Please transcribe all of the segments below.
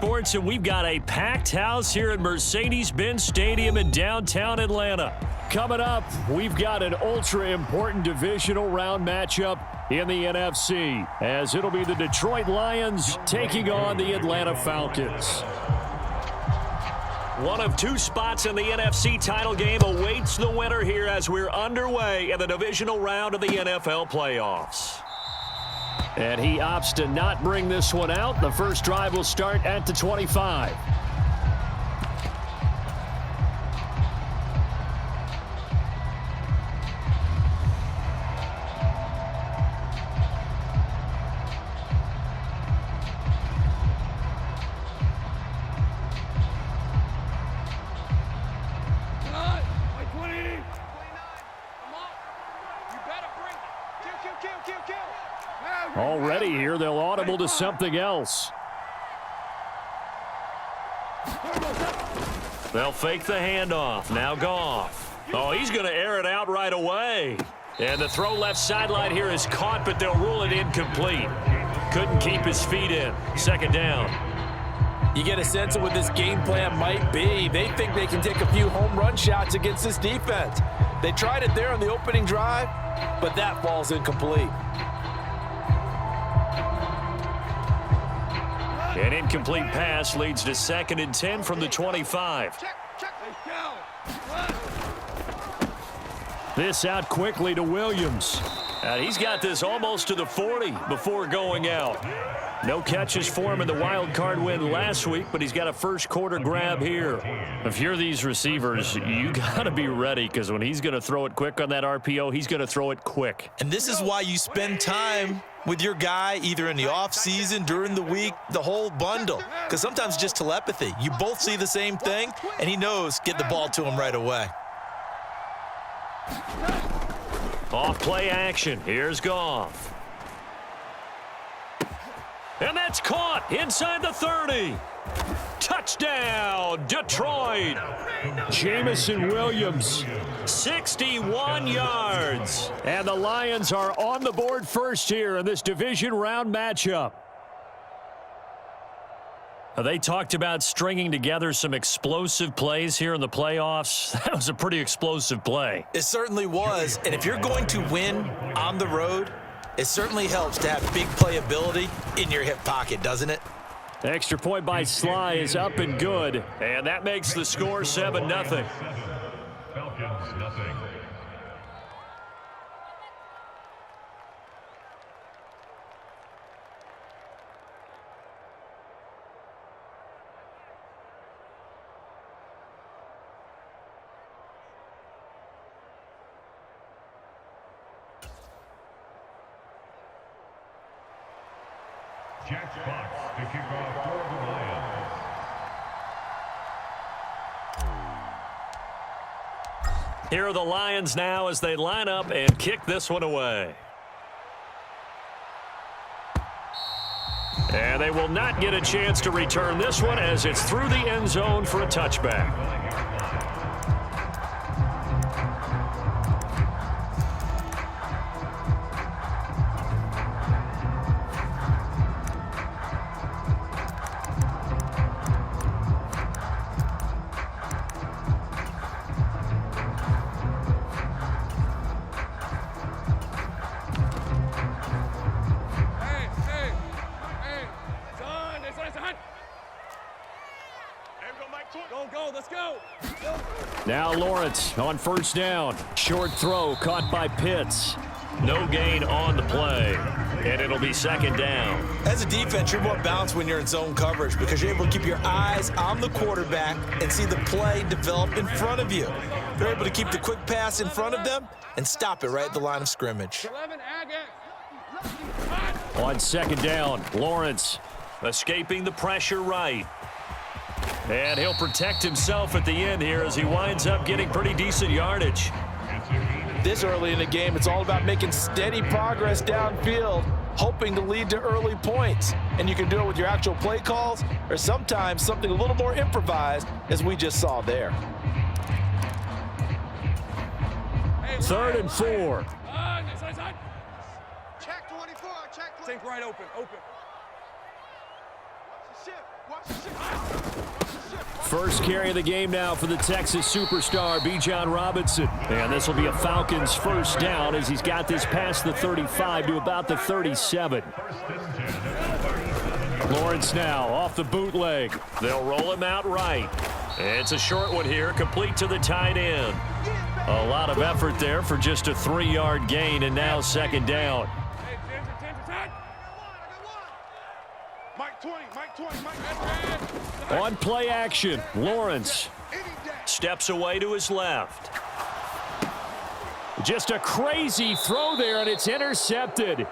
Sports, and we've got a packed house here at Mercedes-Benz Stadium in downtown Atlanta. Coming up, we've got an ultra-important divisional round matchup in the NFC, as it'll be the Detroit Lions taking on the Atlanta Falcons. One of two spots in the NFC title game awaits the winner here as we're underway in the divisional round of the NFL playoffs. And he opts to not bring this one out. The first drive will start at the 25. Already here, they'll audible to something else. They'll fake the handoff. Now Goff. Oh, he's going to air it out right away. And the throw left sideline here is caught, but they'll rule it incomplete. Couldn't keep his feet in. Second down. You get a sense of what this game plan might be. They think they can take a few home run shots against this defense. They tried it there on the opening drive, but that falls incomplete. An incomplete pass leads to 2nd and 10 from the 25. This out quickly to Williams. And he's got this almost to the 40 before going out. No catches for him in the wild card win last week, but he's got a first quarter grab here. If you're these receivers, you got to be ready, because when he's going to throw it quick on that RPO, he's going to throw it quick. And this is why you spend time with your guy either in the offseason, during the week, the whole bundle. Because sometimes just telepathy. You both see the same thing, and he knows get the ball to him right away. Off play action. Here's Goff. And that's caught inside the 30. Touchdown, Detroit. Jamison Williams, 61 yards. And the Lions are on the board first here in this division round matchup. They talked about stringing together some explosive plays here in the playoffs. That was a pretty explosive play. It certainly was. And if you're going to win on the road, it certainly helps to have big playability in your hip pocket, doesn't it? Extra point by Sly is up and good. And that makes the score 7-0. Falcons, nothing. Jack Fox to kick off for the Lions. Here are the Lions now as they line up and kick this one away. And they will not get a chance to return this one as it's through the end zone for a touchback. Now Lawrence on first down. Short throw caught by Pitts. No gain on the play. And it'll be second down. As a defense, you're more balanced when you're in zone coverage because you're able to keep your eyes on the quarterback and see the play develop in front of you. You're able to keep the quick pass in front of them and stop it right at the line of scrimmage. On second down, Lawrence escaping the pressure right. And he'll protect himself at the end here as he winds up getting pretty decent yardage. This early in the game, it's all about making steady progress downfield, hoping to lead to early points. And you can do it with your actual play calls or sometimes something a little more improvised, as we just saw there. 3rd and 4. Check 24. Check 24. Think right open. First carry of the game now for the Texas superstar, Bijan Robinson. And this will be a Falcons first down as he's got this past the 35 to about the 37. Lawrence now off the bootleg. They'll roll him out right. It's a short one here, complete to the tight end. A lot of effort there for just a 3-yard gain, and now second down. On play action, Lawrence steps away to his left. Just a crazy throw there, and it's intercepted.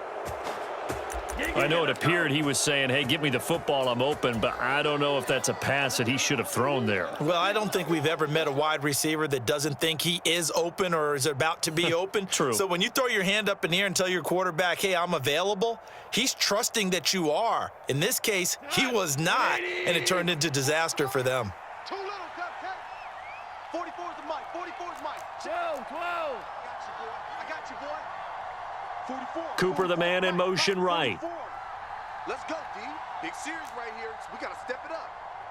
I know it appeared he was saying, hey, give me the football, I'm open, but I don't know if that's a pass that he should have thrown there. Well, I don't think we've ever met a wide receiver that doesn't think he is open or is about to be open. True. So when you throw your hand up in the air and tell your quarterback, hey, I'm available, he's trusting that you are. In this case, he was not, and it turned into disaster for them. Too little, Cupcake. 44's the mic. 44's mic. 12. I got you, boy. 44. Cooper, the man in motion right. Let's go, D. Big series right here. We got to step it up.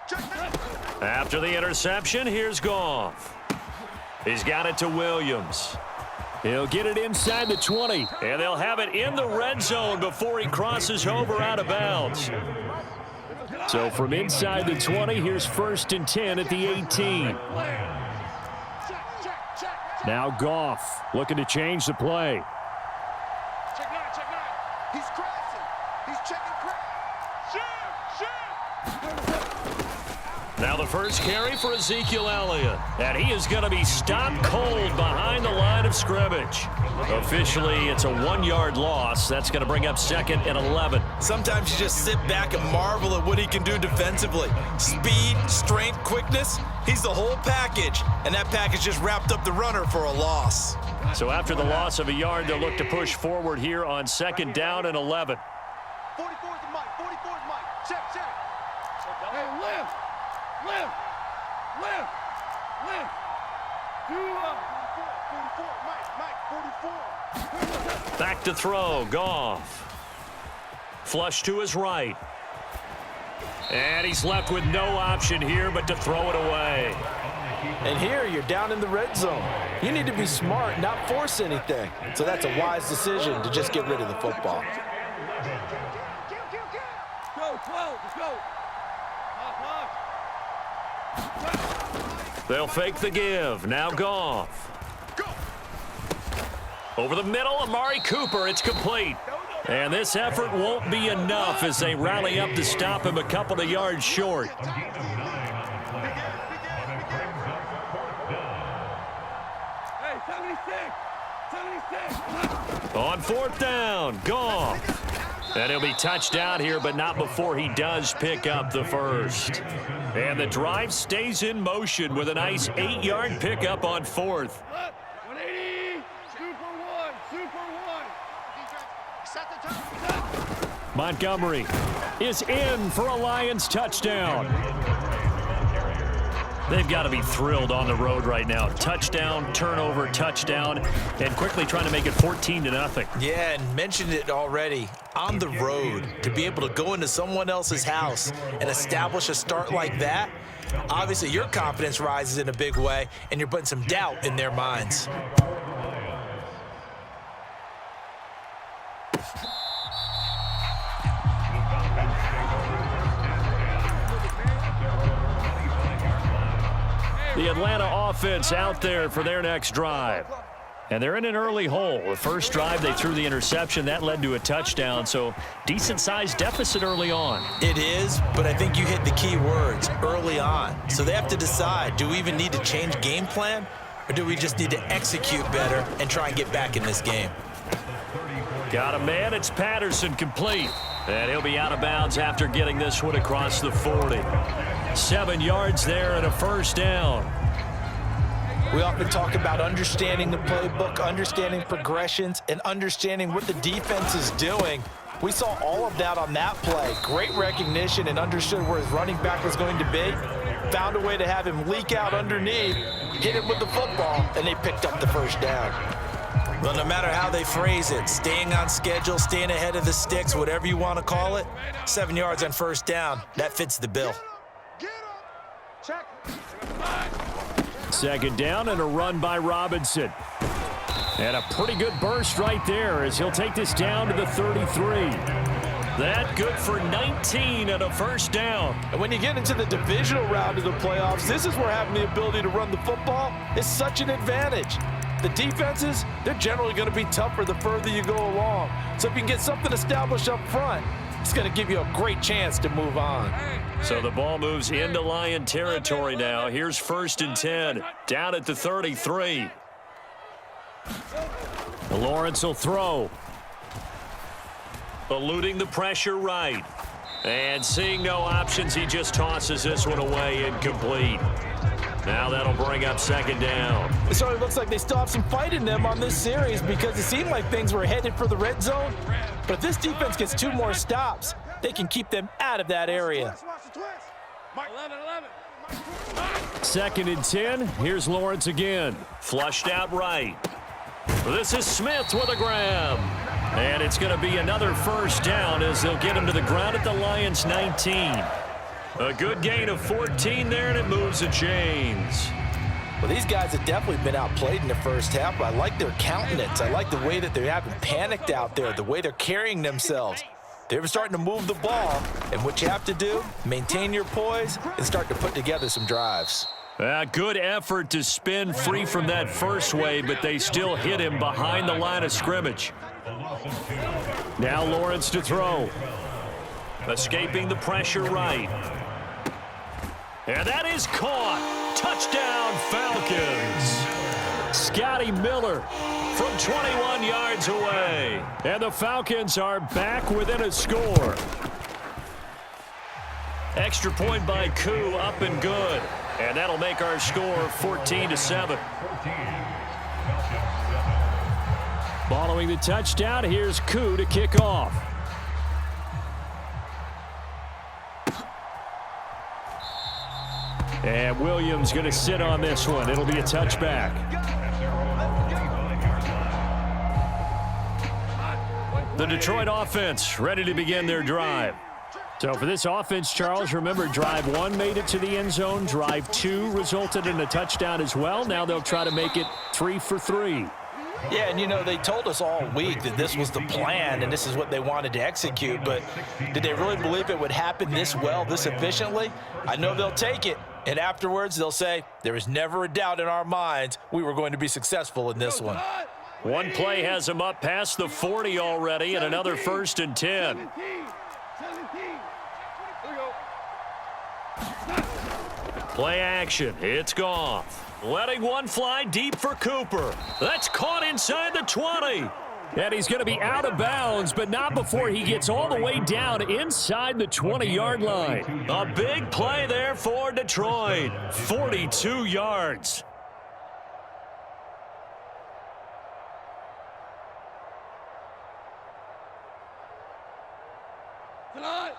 Check. After the interception, here's Goff. He's got it to Williams. He'll get it inside the 20, and they'll have it in the red zone before he crosses over out of bounds. So from inside the 20, here's 1st and 10 at the 18. Now Goff looking to change the play. Check nine. He's crashing. He's checking crash. Now the first carry for Ezekiel Elliott. And he is going to be stopped cold behind the line of scrimmage. Officially, it's a 1-yard loss. That's going to bring up 2nd and 11. Sometimes you just sit back and marvel at what he can do defensively. Speed, strength, quickness, he's the whole package. And that package just wrapped up the runner for a loss. So after the loss of a yard, they'll look to push forward here on 2nd down and 11. 44's the mic. 44's mic. Check. Hey, lift. 44, Mike, 44. Back to throw, Goff. Flush to his right. And he's left with no option here but to throw it away. And here you're down in the red zone. You need to be smart, not force anything. So that's a wise decision to just get rid of the football. Go, 12, let's go. They'll fake the give. Now Goff. Over the middle, Amari Cooper. It's complete. And this effort won't be enough as they rally up to stop him a couple of yards short. Hey, 76. On 4th down, Goff. And he'll be touched out here, but not before he does pick up the first. And the drive stays in motion with a nice 8-yard pickup on 4th. 180. Super one. Montgomery is in for a Lions touchdown. They've got to be thrilled on the road right now. Touchdown, turnover, touchdown, and quickly trying to make it 14-0. Yeah, and mentioned it already. On the road, to be able to go into someone else's house and establish a start like that, obviously your confidence rises in a big way, and you're putting some doubt in their minds. The Atlanta offense out there for their next drive. And they're in an early hole. The first drive, they threw the interception. That led to a touchdown, so decent-sized deficit early on. It is, but I think you hit the key words, early on. So they have to decide, do we even need to change game plan, or do we just need to execute better and try and get back in this game? Got a man, it's Patterson, complete. And he'll be out of bounds after getting this one across the 40. 7 yards there and a first down. We often talk about understanding the playbook, understanding progressions, and understanding what the defense is doing. We saw all of that on that play. Great recognition and understood where his running back was going to be. Found a way to have him leak out underneath, hit him with the football, and they picked up the first down. Well, no matter how they phrase it, staying on schedule, staying ahead of the sticks, whatever you want to call it, 7 yards on first down, that fits the bill. Check. Second down and a run by Robinson. And a pretty good burst right there as he'll take this down to the 33. That good for 19 and a first down. And when you get into the divisional round of the playoffs, this is where having the ability to run the football is such an advantage. The defenses, they're generally going to be tougher the further you go along. So if you can get something established up front, it's going to give you a great chance to move on. So the ball moves into Lion territory now. Here's 1st and 10, down at the 33. Lawrence will throw. Eluding the pressure right. And seeing no options, he just tosses this one away, incomplete. Now that'll bring up 2nd down. It certainly looks like they still have some fight in them on this series because it seemed like things were headed for the red zone. But if this defense gets 2 more stops, they can keep them out of that area. 2nd and 10. Here's Lawrence again. Flushed out right. This is Smith with a grab. And it's going to be another first down as they'll get him to the ground at the Lions' 19. A good gain of 14 there, and it moves the chains. Well, these guys have definitely been outplayed in the first half, but I like their countenance. I like the way that they haven't panicked out there, the way they're carrying themselves. They're starting to move the ball, and what you have to do, maintain your poise and start to put together some drives. A good effort to spin free from that first wave, but they still hit him behind the line of scrimmage. Now Lawrence to throw. Escaping the pressure right. And that is caught. Touchdown, Falcons. Scotty Miller from 21 yards away. And the Falcons are back within a score. Extra point by Koo, up and good. And that'll make our score 14-7. Following the touchdown, here's Koo to kick off. And Williams going to sit on this one. It'll be a touchback. The Detroit offense ready to begin their drive. So for this offense, Charles, remember drive 1 made it to the end zone. Drive 2 resulted in a touchdown as well. Now they'll try to make it 3 for 3. Yeah, and you know, they told us all week that this was the plan and this is what they wanted to execute, but did they really believe it would happen this well, this efficiently? I know they'll take it, and afterwards they'll say, there was never a doubt in our minds we were going to be successful in this one. One play has them up past the 40 already, and another 1st and 10. Play action. It's Goff. Letting one fly deep for Cooper. That's caught inside the 20. And he's going to be out of bounds, but not before he gets all the way down inside the 20-yard line. A big play there for Detroit. 42 yards.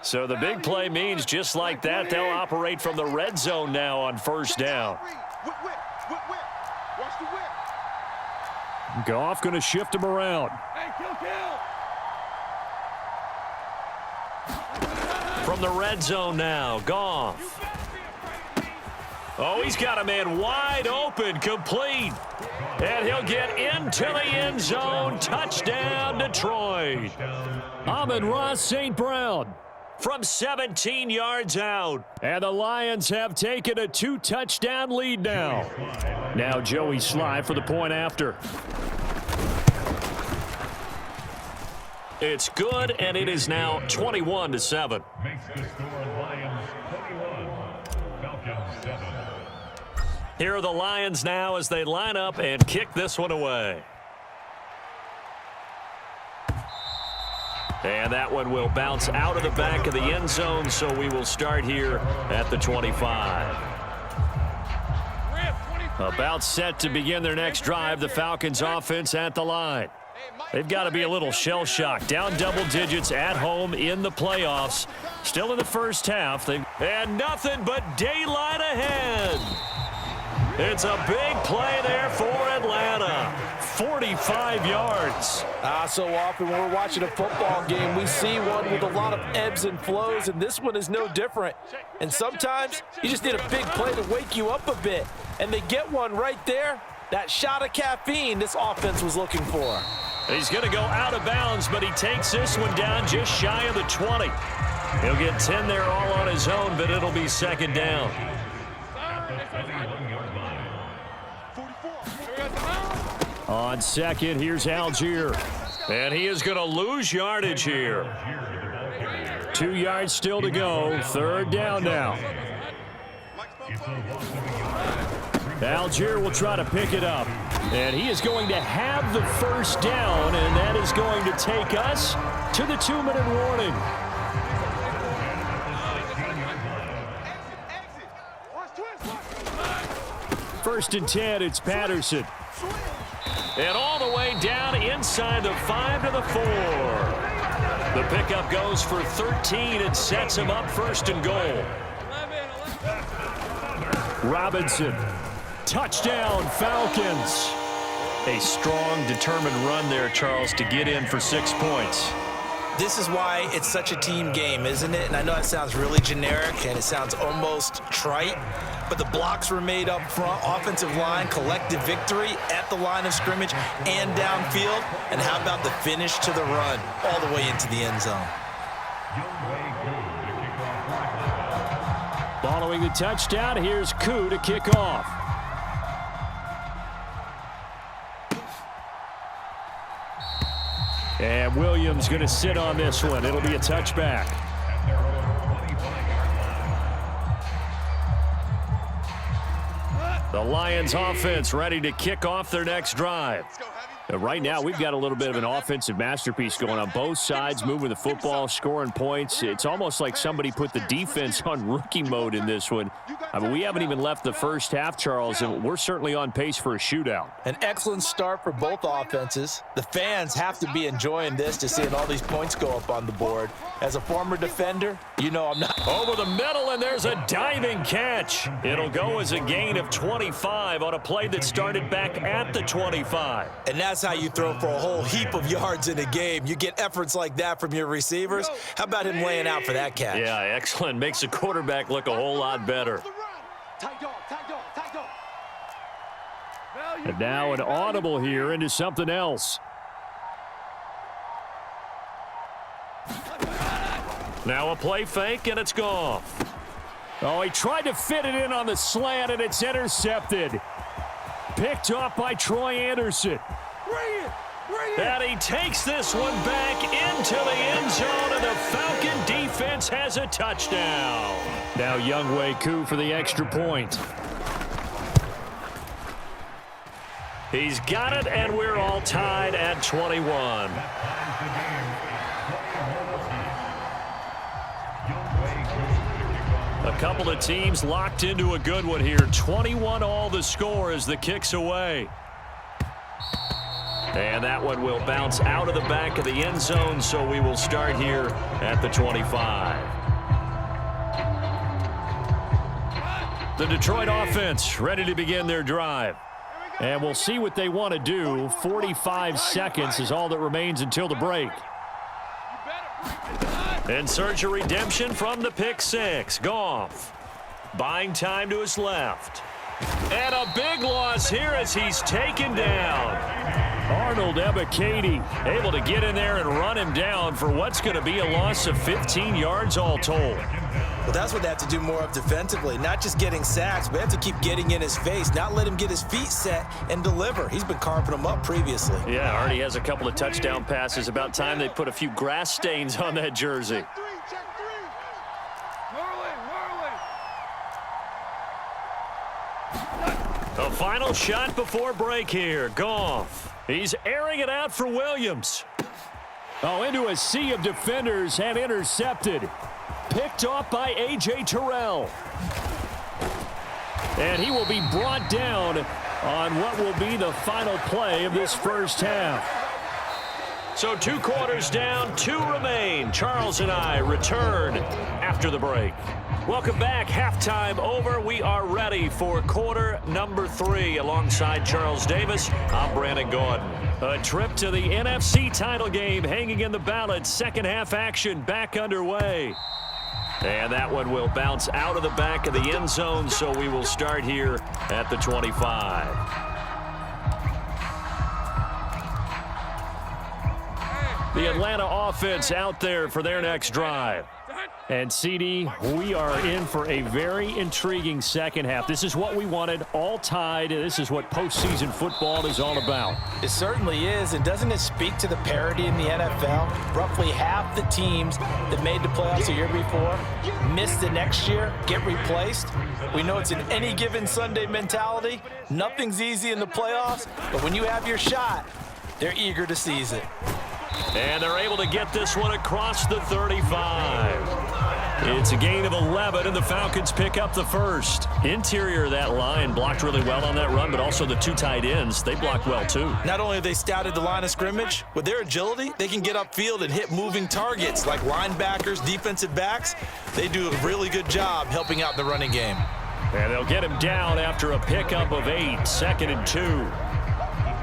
So the big play means just like that, they'll operate from the red zone now on 1st down. Goff going to shift him around. From the red zone now, Goff. Oh, he's got a man wide open, complete. And he'll get into the end zone. Touchdown, Detroit. Amon-Ra St. Brown from 17 yards out. And the Lions have taken a 2-touchdown lead now. Now Joey Sly for the point after. It's good, and it is now 21-7. Makes the score Lions 21, Falcons 7. Here are the Lions now as they line up and kick this one away. And that one will bounce out of the back of the end zone, so we will start here at the 25. About set to begin their next drive, the Falcons offense at the line. They've got to be a little shell-shocked. Down double digits at home in the playoffs. Still in the first half. And nothing but daylight ahead. It's a big play there for Atlanta. 45 yards. So often when we're watching a football game, we see one with a lot of ebbs and flows, and this one is no different. And sometimes you just need a big play to wake you up a bit, and they get one right there. That shot of caffeine this offense was looking for. He's going to go out of bounds, but he takes this one down just shy of the 20. He'll get 10 there all on his own, but it'll be second down. On second, here's Algier. And he is going to lose yardage here. 2 yards still to go. Third down now. Algier will try to pick it up. And he is going to have the first down, and that is going to take us to the 2-minute warning. First and 10, it's Patterson. And all the way down inside the 5 to the 4. The pickup goes for 13 and sets him up first and goal. Robinson. Touchdown, Falcons. A strong, determined run there, Charles, to get in for 6 points. This is why it's such a team game, isn't it? And I know it sounds really generic and it sounds almost trite, but the blocks were made up front, offensive line, collective victory at the line of scrimmage and downfield. And how about the finish to the run all the way into the end zone? Following the touchdown, here's Koo to kick off. And Williams going to sit on this one. It'll be a touchback. The Lions offense ready to kick off their next drive. Right now, we've got a little bit of an offensive masterpiece going on both sides, moving the football, scoring points. It's almost like somebody put the defense on rookie mode in this one. I mean, we haven't even left the first half, Charles, and we're certainly on pace for a shootout. An excellent start for both offenses. The fans have to be enjoying this, to seeing all these points go up on the board. As a former defender, you know I'm not. Over the middle, and there's a diving catch. It'll go as a gain of 25 on a play that started back at the 25. And that's how you throw for a whole heap of yards in a game. You get efforts like that from your receivers. How about him laying out for that catch? Yeah, excellent. Makes the quarterback look a whole lot better. And now an audible here into something else. Now a play fake, and it's gone. Oh, he tried to fit it in on the slant, and it's intercepted. Picked off by Troy Anderson. And he takes this one back into the end zone, and the Falcon defense has a touchdown. Now Younghoe Koo for the extra point. He's got it, and we're all tied at 21. A couple of teams locked into a good one here. 21 all the score as the kick's away. And that one will bounce out of the back of the end zone, so we will start here at the 25. The Detroit offense ready to begin their drive. And we'll see what they want to do. 45 seconds is all that remains until the break. And search a redemption from the pick six. Goff buying time to his left. And a big loss here as he's taken down. Arnold Ebiketie able to get in there and run him down for what's going to be a loss of 15 yards all told. Well, that's what they have to do more of defensively, not just getting sacks, but they have to keep getting in his face, not let him get his feet set and deliver. He's been carving them up previously. Yeah, already has a couple of touchdown passes. About time they put a few grass stains on that jersey. The final shot before break here. Goff. He's airing it out for Williams. Oh, into a sea of defenders and intercepted. Picked off by A.J. Terrell. And he will be brought down on what will be the final play of this first half. So 2 quarters down, 2 remain. Charles and I return after the break. Welcome back. Halftime over. We are ready for quarter number 3. Alongside Charles Davis, I'm Brandon Gordon. A trip to the NFC title game hanging in the balance. Second half action back underway. And that one will bounce out of the back of the end zone, so we will start here at the 25. The Atlanta offense out there for their next drive. And, CD, we are in for a very intriguing second half. This is what we wanted, all tied. This is what postseason football is all about. It certainly is, and doesn't it speak to the parity in the NFL? Roughly half the teams that made the playoffs the year before miss the next year, get replaced. We know it's an any given Sunday mentality. Nothing's easy in the playoffs, but when you have your shot, they're eager to seize it. And they're able to get this one across the 35. It's a gain of 11, and the Falcons pick up the first. Interior of that line blocked really well on that run, but also the 2 tight ends, they blocked well too. Not only have they scouted the line of scrimmage, with their agility, they can get upfield and hit moving targets like linebackers, defensive backs. They do a really good job helping out in the running game. And they'll get him down after a pickup of 8, 2nd and 2.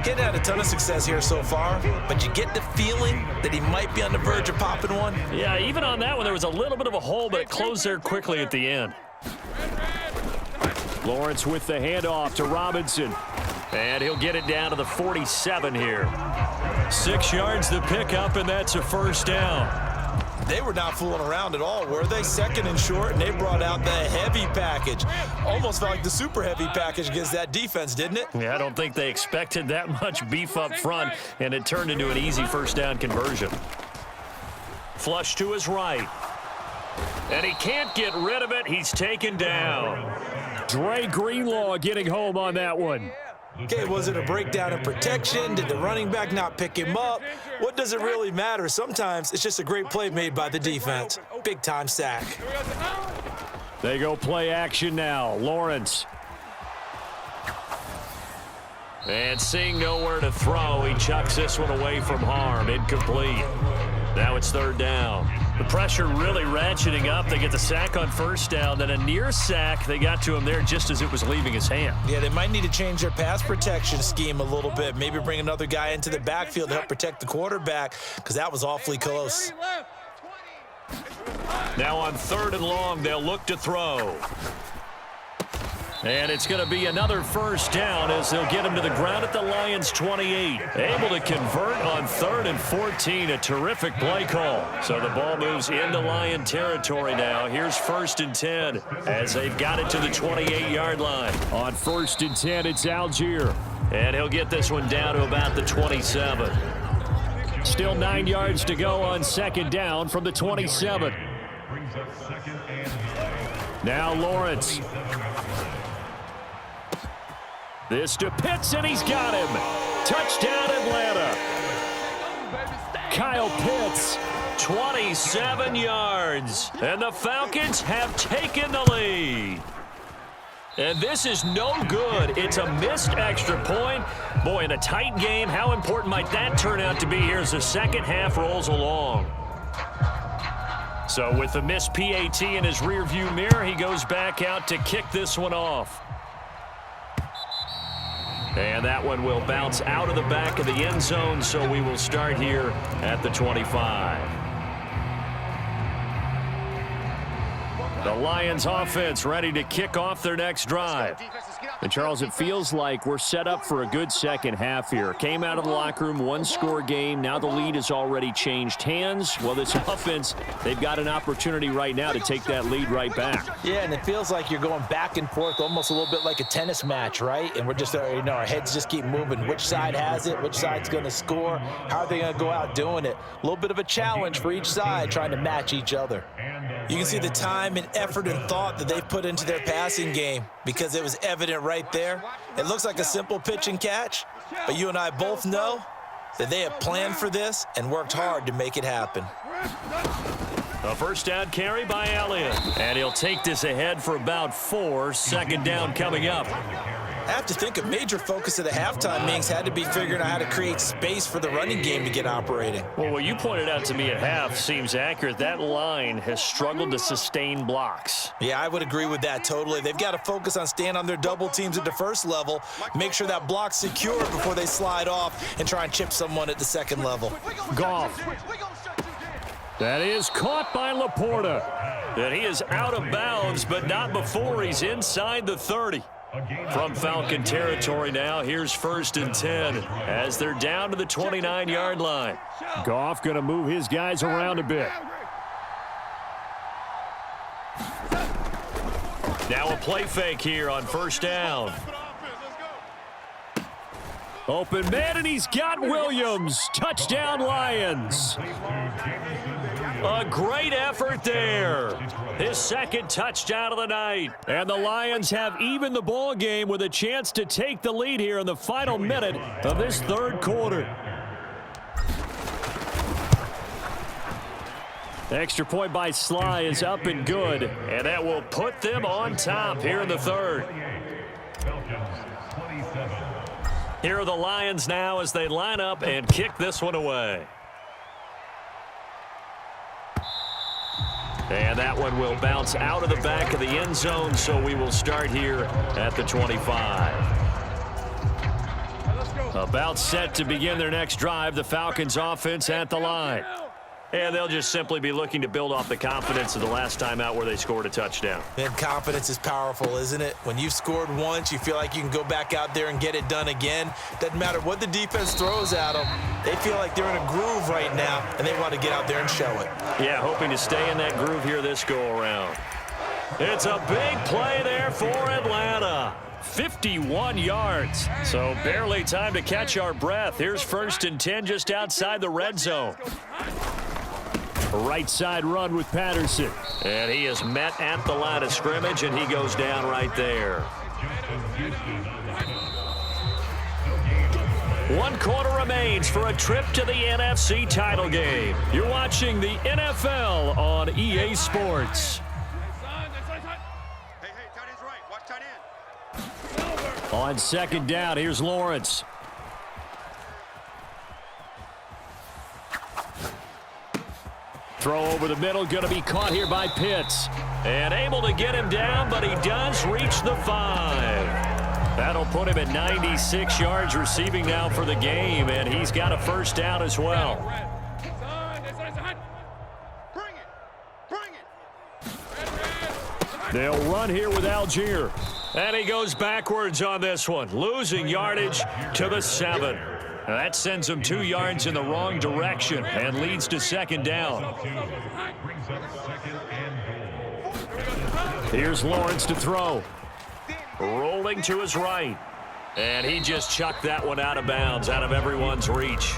He's had a ton of success here so far, but you get the feeling that he might be on the verge of popping one. Yeah, even on that one, there was a little bit of a hole, but it closed there quickly at the end. Lawrence with the handoff to Robinson. And he'll get it down to the 47 here. 6 yards to pick up, and that's a first down. They were not fooling around at all, were they? 2nd and short, and they brought out the heavy package. Almost felt like the super heavy package against that defense, didn't it? Yeah, I don't think they expected that much beef up front, and it turned into an easy first down conversion. Flush to his right. And he can't get rid of it. He's taken down. Dre Greenlaw getting home on that one. Okay, was it a breakdown in protection? Did the running back not pick him up? What does it really matter? Sometimes it's just a great play made by the defense. Big-time sack. They go play action now. Lawrence. And seeing nowhere to throw, he chucks this one away from harm. Incomplete. Now it's 3rd down. The pressure really ratcheting up. They get the sack on first down, then a near sack. They got to him there just as it was leaving his hand. Yeah, they might need to change their pass protection scheme a little bit. Maybe bring another guy into the backfield to help protect the quarterback, because that was awfully close. Now on 3rd and long, they'll look to throw. And it's going to be another first down as they'll get him to the ground at the Lions' 28. Able to convert on 3rd and 14. A terrific play call. So the ball moves into Lion territory now. Here's 1st and 10 as they've got it to the 28-yard line. On 1st and 10, it's Algier. And he'll get this one down to about the 27. Still 9 yards to go on 2nd down from the 27. Now Lawrence. This to Pitts, and he's got him. Touchdown, Atlanta. Kyle Pitts, 27 yards. And the Falcons have taken the lead. And this is no good. It's a missed extra point. Boy, in a tight game, how important might that turn out to be here as the second half rolls along? So with the missed PAT in his rearview mirror, he goes back out to kick this one off. And that one will bounce out of the back of the end zone, so we will start here at the 25. The Lions offense ready to kick off their next drive. And Charles, it feels like we're set up for a good second half here. Came out of the locker room, 1-score game. Now the lead has already changed hands. Well, this offense, they've got an opportunity right now to take that lead right back. Yeah, and it feels like you're going back and forth almost a little bit like a tennis match, right? And we're just, our heads just keep moving. Which side has it? Which side's going to score? How are they going to go out doing it? A little bit of a challenge for each side trying to match each other. You can see the time and effort and thought that they put into their passing game because it was evident right there. It looks like a simple pitch and catch, but you and I both know that they have planned for this and worked hard to make it happen. A first down carry by Elliott. And he'll take this ahead for about 4. 2nd down coming up. I have to think a major focus of the halftime meetings had to be figuring out how to create space for the running game to get operating. Well, what you pointed out to me at half seems accurate. That line has struggled to sustain blocks. Yeah, I would agree with that totally. They've got to focus on staying on their double teams at the first level, make sure that block's secure before they slide off and try and chip someone at the second level. Goff. That is caught by Laporta. And he is out of bounds, but not before he's inside the 30. From Falcon territory now, here's 1st and 10 as they're down to the 29-yard line. Goff going to move his guys around a bit. Now a play fake here on 1st down. Open man, and he's got Williams. Touchdown, Lions. A great effort there. His 2nd touchdown of the night. And the Lions have evened the ball game with a chance to take the lead here in the final minute of this 3rd quarter. Extra point by Sly is up and good, and that will put them on top here in the 3rd. Here are the Lions now as they line up and kick this one away. And that one will bounce out of the back of the end zone, so we will start here at the 25. About set to begin their next drive, the Falcons offense at the line. And they'll just simply be looking to build off the confidence of the last time out where they scored a touchdown. And confidence is powerful, isn't it? When you've scored once, you feel like you can go back out there and get it done again. Doesn't matter what the defense throws at them. They feel like they're in a groove right now, and they want to get out there and show it. Yeah, hoping to stay in that groove here this go-around. It's a big play there for Atlanta. 51 yards. So barely time to catch our breath. Here's 1st and 10 just outside the red zone. Right side run with Patterson. And he is met at the line of scrimmage, and he goes down right there. 1 quarter remains for a trip to the NFC title game. You're watching the NFL on EA Sports. Hey, tight end's right. Watch tight end. On 2nd down, here's Lawrence. Throw over the middle, going to be caught here by Pitts. And able to get him down, but he does reach the 5. That'll put him at 96 yards receiving now for the game, and he's got a 1st down as well. Bring it. They'll run here with Algier. And he goes backwards on this one, losing yardage to the 7. Now that sends him 2 yards in the wrong direction and leads to 2nd down. Here's Lawrence to throw. Rolling to his right. And he just chucked that one out of bounds, out of everyone's reach.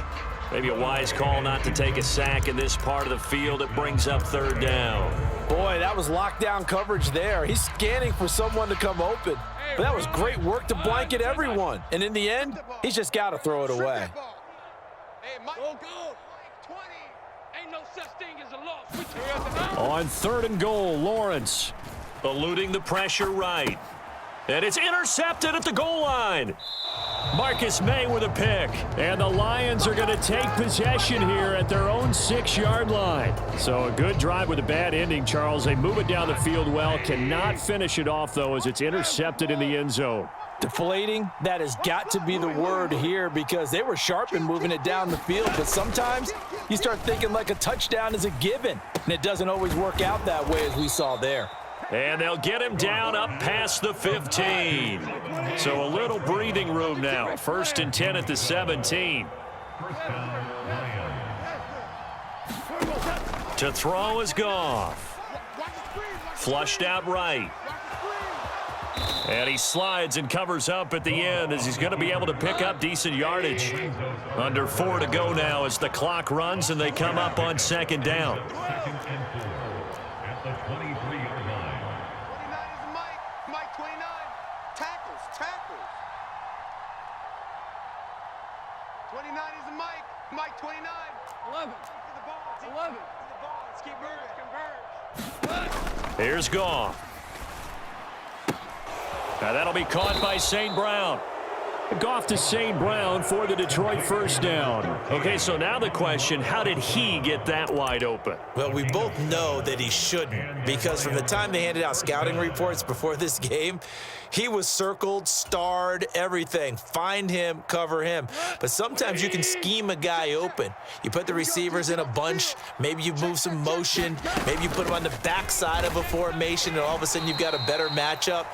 Maybe a wise call not to take a sack in this part of the field. It brings up 3rd down. Boy, that was lockdown coverage there. He's scanning for someone to come open. But that was great work to blanket everyone. And in the end, he's just got to throw it away. On 3rd and goal, Lawrence eluding the pressure right. And it's intercepted at the goal line. Marcus May with a pick. And the Lions are going to take possession here at their own 6-yard line. So a good drive with a bad ending, Charles. They move it down the field well. Cannot finish it off, though, as it's intercepted in the end zone. Deflating, that has got to be the word here because they were sharp in moving it down the field. But sometimes you start thinking like a touchdown is a given. And it doesn't always work out that way as we saw there. And they'll get him down up past the 15. So a little breathing room now. 1st and 10 at the 17. To throw is Goff. Flushed out right. And he slides and covers up at the end as he's going to be able to pick up decent yardage. Under 4 to go now as the clock runs and they come up on 2nd down. At the 23-yard line. 29 is Mike 29. Tackles. 29 is Mike 29. 11. Let's keep moving. Here's Goff. Now that'll be caught by St. Brown. Off to St. Brown for the Detroit first down. Okay, so now the question, how did he get that wide open? Well, we both know that he shouldn't, because from the time they handed out scouting reports before this game, he was circled, starred, everything. Find him, cover him. But sometimes you can scheme a guy open. You put the receivers in a bunch. Maybe you move some motion. Maybe you put him on the backside of a formation, and all of a sudden you've got a better matchup.